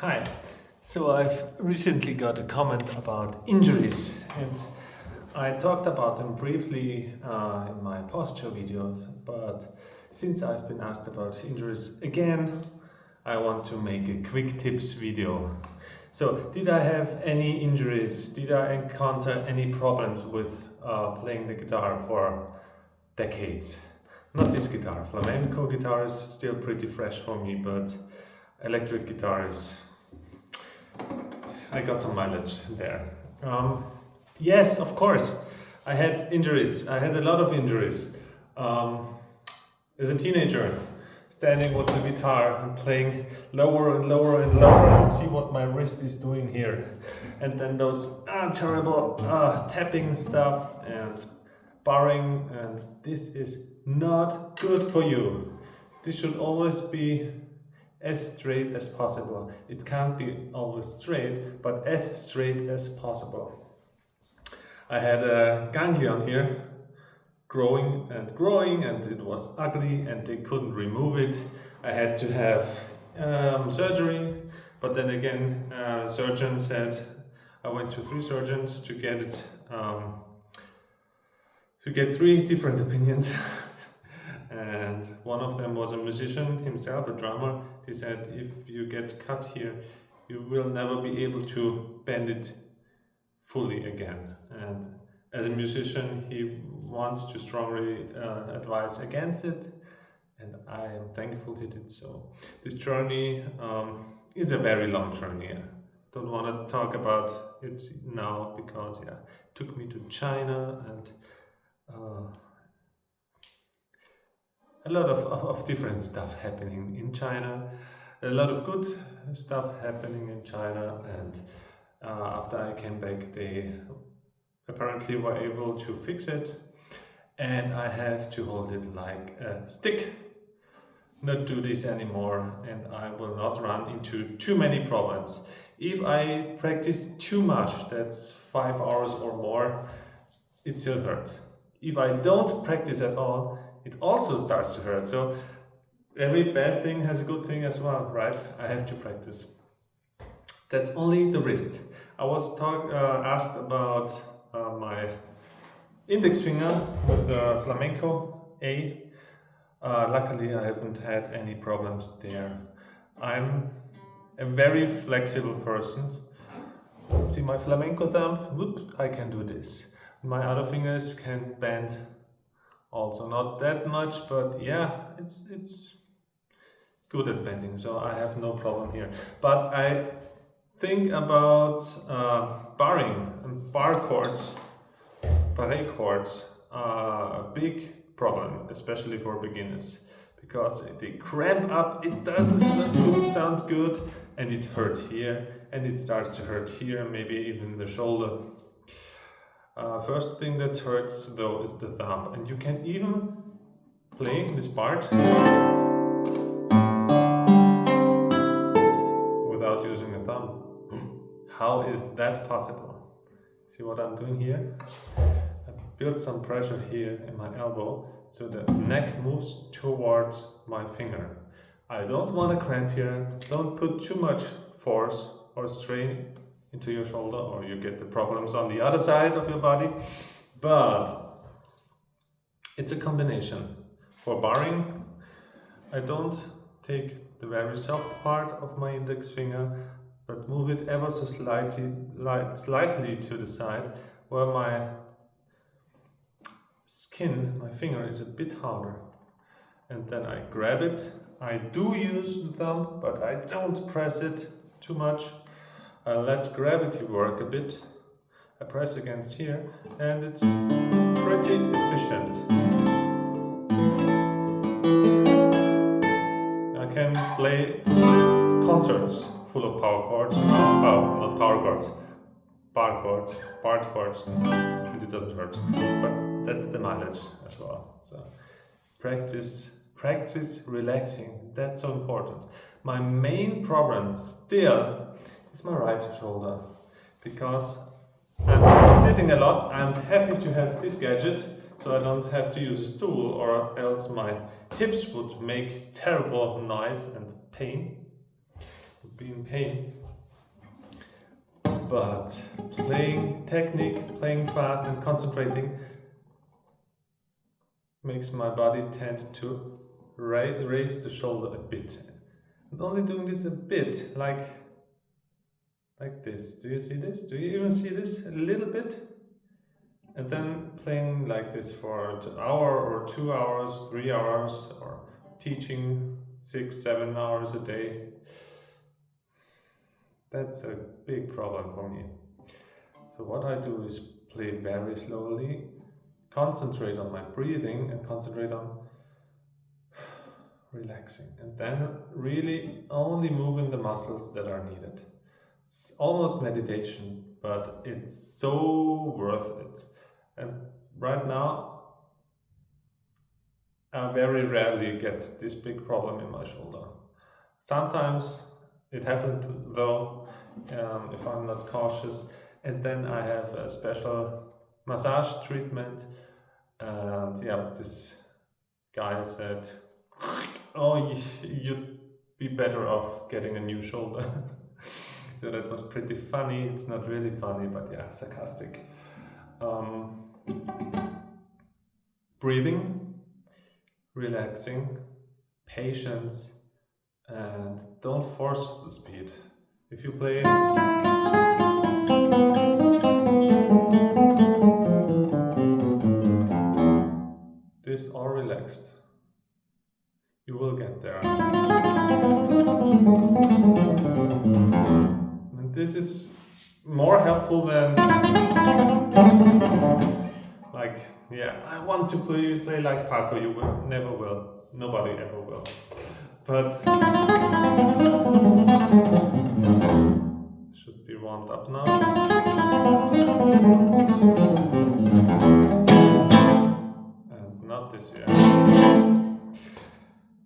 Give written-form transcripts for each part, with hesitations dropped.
Hi. So I've recently got a comment about injuries, and I talked about them briefly in my posture videos, but since I've been asked about injuries again, I want to make a quick tips video. So, did I have any injuries? Did I encounter any problems with playing the guitar for decades? Not this guitar. Flamenco guitar is still pretty fresh for me, but electric guitar is, I got some mileage there. Yes, of course, I had injuries. I had a lot of injuries. As a teenager, standing with the guitar and playing lower and lower and lower and see what my wrist is doing here. And then those terrible tapping stuff and barring, and this is not good for you. This should always be as straight as possible. It can't be always straight, but as straight as possible. I had a ganglion here growing, and it was ugly, and they couldn't remove it. I had to have surgery, but then again, surgeon said, I went to 3 surgeons to get it, to get 3 different opinions. And one of them was a musician himself, a drummer. He said, if you get cut here, you will never be able to bend it fully again. And as a musician, he wants to strongly advise against it, and I am thankful he did so. This journey is a very long journey. I don't want to talk about it now because it took me to China, and a lot of different stuff happening in China, a lot of good stuff happening in China, and after I came back, they apparently were able to fix it, and I have to hold it like a stick, not do this anymore, and I will not run into too many problems. If I practice too much, that's 5 hours or more, it still hurts. If I don't practice at all, it also starts to hurt. So every bad thing has a good thing as well, right? I have to practice. That's only the wrist. I was asked about my index finger with the flamenco A. Luckily, I haven't had any problems there. I'm a very flexible person. See my flamenco thumb? Whoop, I can do this. My other fingers can bend. Also not that much, but yeah, it's good at bending, so I have no problem here. But I think about barring and bar chords, barre chords are a big problem, especially for beginners, because they cramp up, it doesn't sound good, and it hurts here, and it starts to hurt here, maybe even the shoulder. First thing that hurts though is the thumb, and you can even play this part without using a thumb. How is that possible? See what I'm doing here? I built some pressure here in my elbow, so the neck moves towards my finger. I don't want to cramp here, don't put too much force or strain into your shoulder, or you get the problems on the other side of your body. But it's a combination. For barring, I don't take the very soft part of my index finger, but move it ever so slightly to the side, where my skin, my finger, is a bit harder. And then I grab it. I do use the thumb, but I don't press it too much. I let gravity work a bit. I press against here, and it's pretty efficient. I can play concerts full of power chords. Oh, not power chords, bar chords, part chords, and it doesn't hurt. But that's the mileage as well. So practice relaxing. That's so important. My main problem still is my right shoulder, because I'm sitting a lot. I'm happy to have this gadget, so I don't have to use a stool, or else my hips would make terrible noise and pain. be in pain. But playing technique, playing fast and concentrating makes my body tend to raise the shoulder a bit. And only doing this a bit, like this. Do you see this? Do you even see this? A little bit? And then playing like this for an hour or 2 hours, 3 hours, or teaching 6, 7 hours a day. That's a big problem for me. So what I do is play very slowly, concentrate on my breathing and concentrate on relaxing, and then really only moving the muscles that are needed. It's almost meditation, but it's so worth it. And right now I very rarely get this big problem in my shoulder. Sometimes it happens though, if I'm not cautious, and then I have a special massage treatment. And yeah, this guy said, oh, you'd be better off getting a new shoulder. So that was pretty funny. It's not really funny, but yeah, sarcastic. Breathing, relaxing, patience, and don't force the speed. If you play this all relaxed, you will get there. And this is more helpful than like, yeah, I want to play like Paco. You will never will. Nobody ever will. But should be warmed up now. And not this year.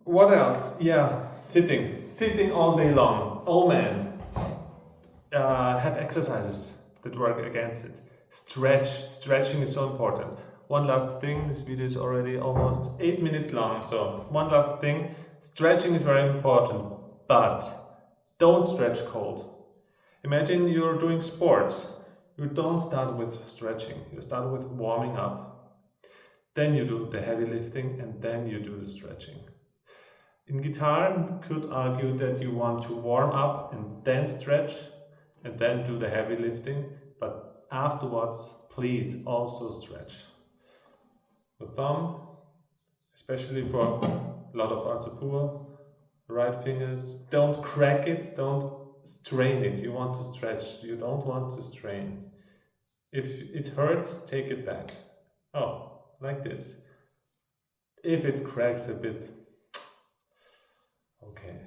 What else? Yeah, sitting all day long. Oh man. Have exercises that work against it. Stretching is so important. One last thing, this video is already almost 8 minutes long, so one last thing, stretching is very important, but don't stretch cold. Imagine you're doing sports. You don't start with stretching, you start with warming up. Then you do the heavy lifting and then you do the stretching. In guitar, you could argue that you want to warm up and then stretch and then do the heavy lifting, but afterwards, please also stretch. The thumb, especially for a lot of Arzapur, right fingers, don't crack it, don't strain it. You want to stretch, you don't want to strain. If it hurts, take it back. Oh, like this. If it cracks a bit, okay,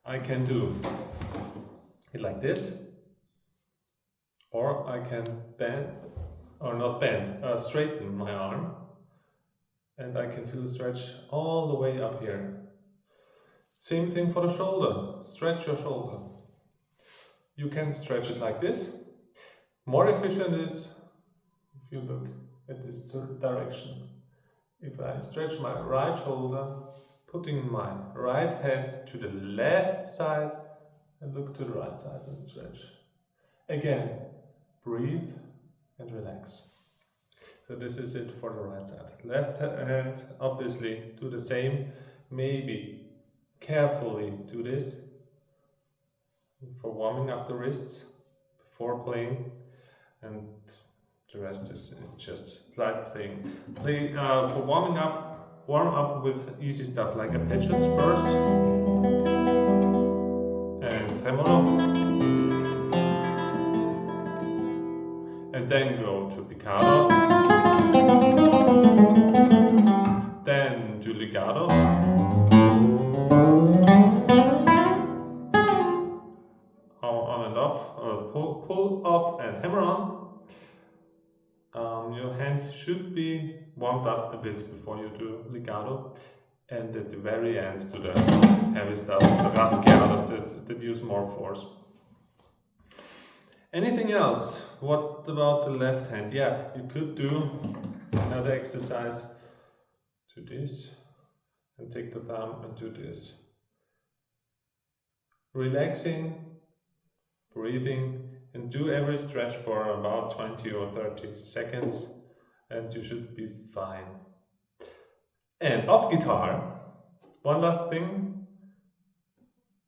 I can do it like this, or I can bend, or not bend, straighten my arm, and I can feel the stretch all the way up here. Same thing for the shoulder, stretch your shoulder. You can stretch it like this. More efficient is if you look at this direction. If I stretch my right shoulder, putting my right hand to the left side and look to the right side and stretch. Again, breathe and relax. So this is it for the right side. Left hand, obviously, do the same. Maybe carefully do this for warming up the wrists before playing, and the rest is just light playing. For warming up, warm up with easy stuff like arpeggios first and tremolo, and then go to picado, then to legato, on and off, pull off and hammer on. Your hand should be warmed up a bit before you do legato, and at the very end to the heavy stuff, the rasgueados that use more force. Anything else? What about the left hand? Yeah, you could do another exercise. Do this and take the thumb and do this. relaxing, breathing, and do every stretch for about 20 or 30 seconds, and you should be fine. And off guitar, one last thing,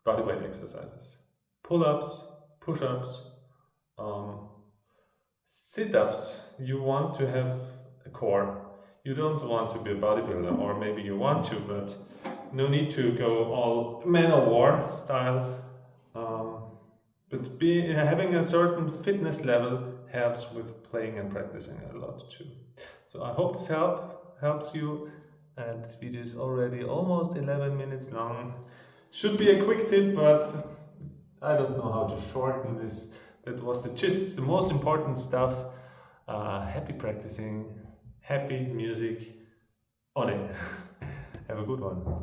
body weight exercises. Pull-ups, push-ups, um, sit-ups. You want to have a core. You don't want to be a bodybuilder, or maybe you want to, but no need to go all man of war style. But having a certain fitness level helps with playing and practicing a lot too. So I hope this helps you. And this video is already almost 11 minutes long. Should be a quick tip, but I don't know how to shorten this. That was the gist, the most important stuff. Happy practicing, happy music. Ole. Have a good one.